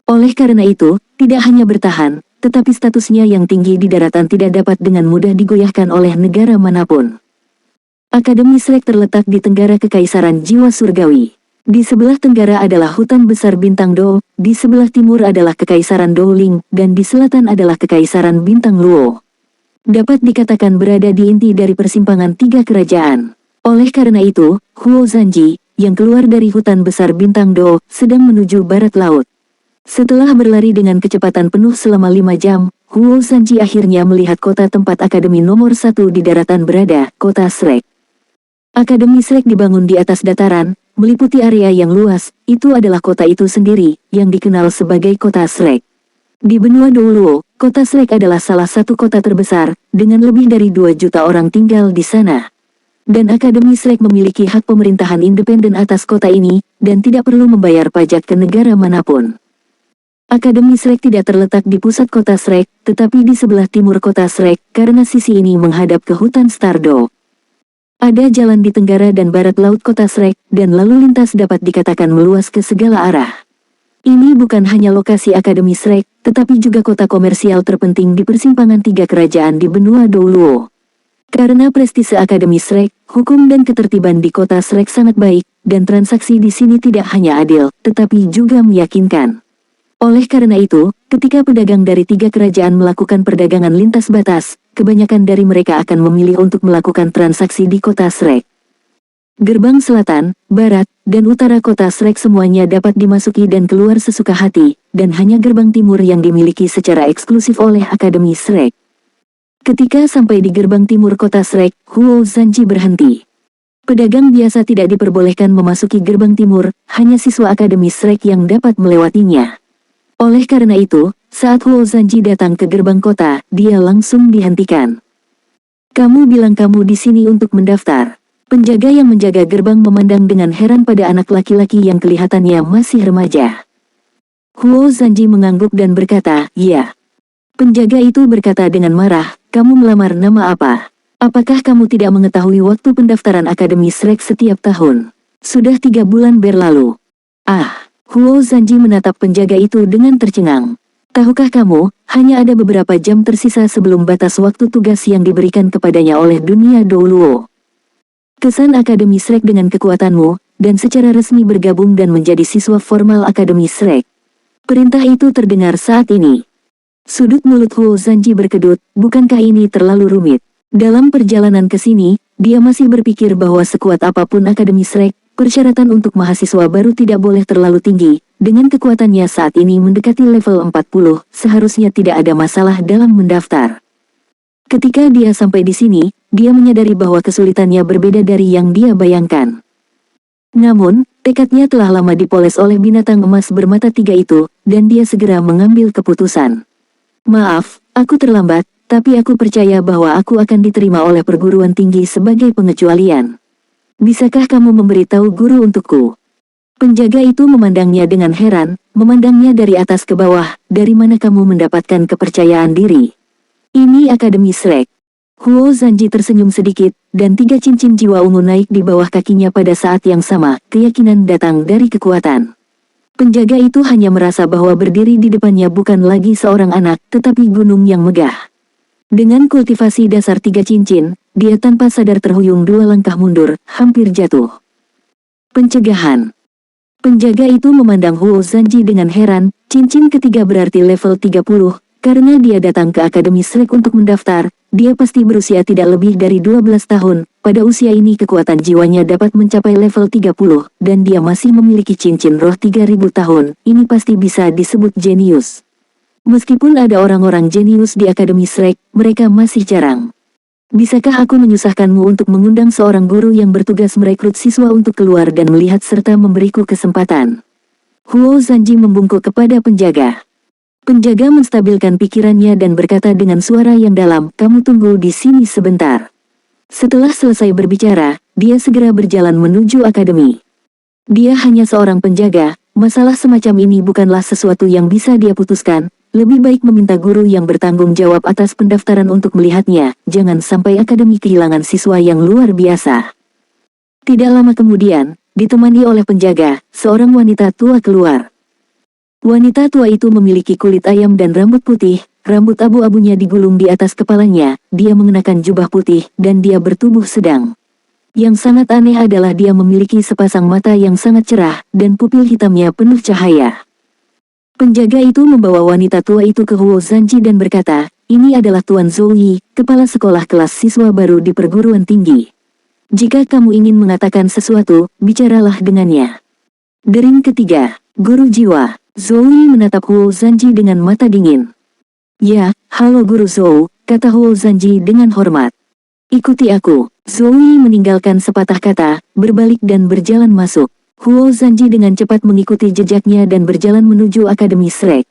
Oleh karena itu, tidak hanya bertahan, tetapi statusnya yang tinggi di daratan tidak dapat dengan mudah digoyahkan oleh negara manapun. Akademi Shrek terletak di tenggara Kekaisaran Jiwa Surgawi. Di sebelah tenggara adalah hutan besar bintang Do, di sebelah timur adalah Kekaisaran Dowling, dan di selatan adalah Kekaisaran Bintang Luo. Dapat dikatakan berada di inti dari persimpangan tiga kerajaan. Oleh karena itu, Huo Zanji, yang keluar dari hutan besar bintang Do, sedang menuju barat laut. Setelah berlari dengan kecepatan penuh selama 5 jam, Huo Zanji akhirnya melihat kota tempat akademi nomor 1 di daratan berada, kota Shrek. Akademi Shrek dibangun di atas dataran, meliputi area yang luas, itu adalah kota itu sendiri, yang dikenal sebagai kota Shrek. Di benua Doluo, kota Shrek adalah salah satu kota terbesar, dengan lebih dari 2 juta orang tinggal di sana. Dan Akademi Shrek memiliki hak pemerintahan independen atas kota ini, dan tidak perlu membayar pajak ke negara manapun. Akademi Shrek tidak terletak di pusat kota Shrek, tetapi di sebelah timur kota Shrek, karena sisi ini menghadap ke hutan Stardo. Ada jalan di tenggara dan barat laut kota Shrek, dan lalu lintas dapat dikatakan meluas ke segala arah. Ini bukan hanya lokasi Akademi Shrek, tetapi juga kota komersial terpenting di persimpangan tiga kerajaan di benua Doluo. Karena prestise Akademi Shrek, hukum dan ketertiban di kota Shrek sangat baik, dan transaksi di sini tidak hanya adil, tetapi juga meyakinkan. Oleh karena itu, ketika pedagang dari tiga kerajaan melakukan perdagangan lintas batas, kebanyakan dari mereka akan memilih untuk melakukan transaksi di kota Shrek. Gerbang selatan, barat, dan utara kota Shrek semuanya dapat dimasuki dan keluar sesuka hati, dan hanya gerbang timur yang dimiliki secara eksklusif oleh Akademi Shrek. Ketika sampai di gerbang timur kota Shrek, Huo Zanji berhenti. Pedagang biasa tidak diperbolehkan memasuki gerbang timur, hanya siswa Akademi Shrek yang dapat melewatinya. Oleh karena itu, saat Huo Zanji datang ke gerbang kota, dia langsung dihentikan. "Kamu bilang kamu di sini untuk mendaftar." Penjaga yang menjaga gerbang memandang dengan heran pada anak laki-laki yang kelihatannya masih remaja. Huo Zanji mengangguk dan berkata, "Iya." Penjaga itu berkata dengan marah, "Kamu melamar nama apa? Apakah kamu tidak mengetahui waktu pendaftaran Akademi Shrek setiap tahun? Sudah 3 bulan berlalu." "Ah." Huo Zanji menatap penjaga itu dengan tercengang. "Tahukah kamu, hanya ada beberapa jam tersisa sebelum batas waktu tugas yang diberikan kepadanya oleh dunia Doluo. Kesan Akademi Shrek dengan kekuatanmu, dan secara resmi bergabung dan menjadi siswa formal Akademi Shrek." Perintah itu terdengar saat ini. Sudut mulut Huo Zanji berkedut, bukankah ini terlalu rumit? Dalam perjalanan ke sini, dia masih berpikir bahwa sekuat apapun Akademi Shrek, persyaratan untuk mahasiswa baru tidak boleh terlalu tinggi. Dengan kekuatannya saat ini mendekati level 40, seharusnya tidak ada masalah dalam mendaftar. Ketika dia sampai di sini, dia menyadari bahwa kesulitannya berbeda dari yang dia bayangkan. Namun, tekadnya telah lama dipoles oleh binatang emas bermata 3 itu, dan dia segera mengambil keputusan. "Maaf, aku terlambat, tapi aku percaya bahwa aku akan diterima oleh perguruan tinggi sebagai pengecualian. Bisakah kamu memberitahu guru untukku?" Penjaga itu memandangnya dengan heran, memandangnya dari atas ke bawah. "Dari mana kamu mendapatkan kepercayaan diri?" "Ini Akademi Shrek." Huo Zanji tersenyum sedikit, dan 3 cincin jiwa ungu naik di bawah kakinya pada saat yang sama. Keyakinan datang dari kekuatan. Penjaga itu hanya merasa bahwa berdiri di depannya bukan lagi seorang anak, tetapi gunung yang megah. Dengan kultivasi dasar 3 cincin, dia tanpa sadar terhuyung 2 langkah mundur, hampir jatuh. Pencegahan. Penjaga itu memandang Huo Zanji dengan heran. Cincin ketiga berarti level 30, karena dia datang ke Akademi Shrek untuk mendaftar. Dia pasti berusia tidak lebih dari 12 tahun, pada usia ini kekuatan jiwanya dapat mencapai level 30, dan dia masih memiliki cincin roh 3000 tahun, ini pasti bisa disebut jenius. Meskipun ada orang-orang jenius di Akademi Shrek, mereka masih jarang. "Bisakah aku menyusahkanmu untuk mengundang seorang guru yang bertugas merekrut siswa untuk keluar dan melihat serta memberiku kesempatan?" Huo Zanji membungkuk kepada penjaga. Penjaga menstabilkan pikirannya dan berkata dengan suara yang dalam, "Kamu tunggu di sini sebentar." Setelah selesai berbicara, dia segera berjalan menuju akademi. Dia hanya seorang penjaga, masalah semacam ini bukanlah sesuatu yang bisa dia putuskan. Lebih baik meminta guru yang bertanggung jawab atas pendaftaran untuk melihatnya, jangan sampai akademi kehilangan siswa yang luar biasa. Tidak lama kemudian, ditemani oleh penjaga, seorang wanita tua keluar. Wanita tua itu memiliki kulit ayam dan rambut putih, rambut abu-abunya digulung di atas kepalanya, dia mengenakan jubah putih, dan dia bertubuh sedang. Yang sangat aneh adalah dia memiliki sepasang mata yang sangat cerah, dan pupil hitamnya penuh cahaya. Penjaga itu membawa wanita tua itu ke Huo Zanji dan berkata, "Ini adalah Tuan Zhou Yi, kepala sekolah kelas siswa baru di perguruan tinggi. Jika kamu ingin mengatakan sesuatu, bicaralah dengannya." Dering ketiga, Guru Jiwa. Zhou Yi menatap Huo Zanji dengan mata dingin. "Ya, halo Guru Zhou," kata Huo Zanji dengan hormat. "Ikuti aku." Zhou Yi meninggalkan sepatah kata, berbalik dan berjalan masuk. Huo Zanji dengan cepat mengikuti jejaknya dan berjalan menuju Akademi Shrek.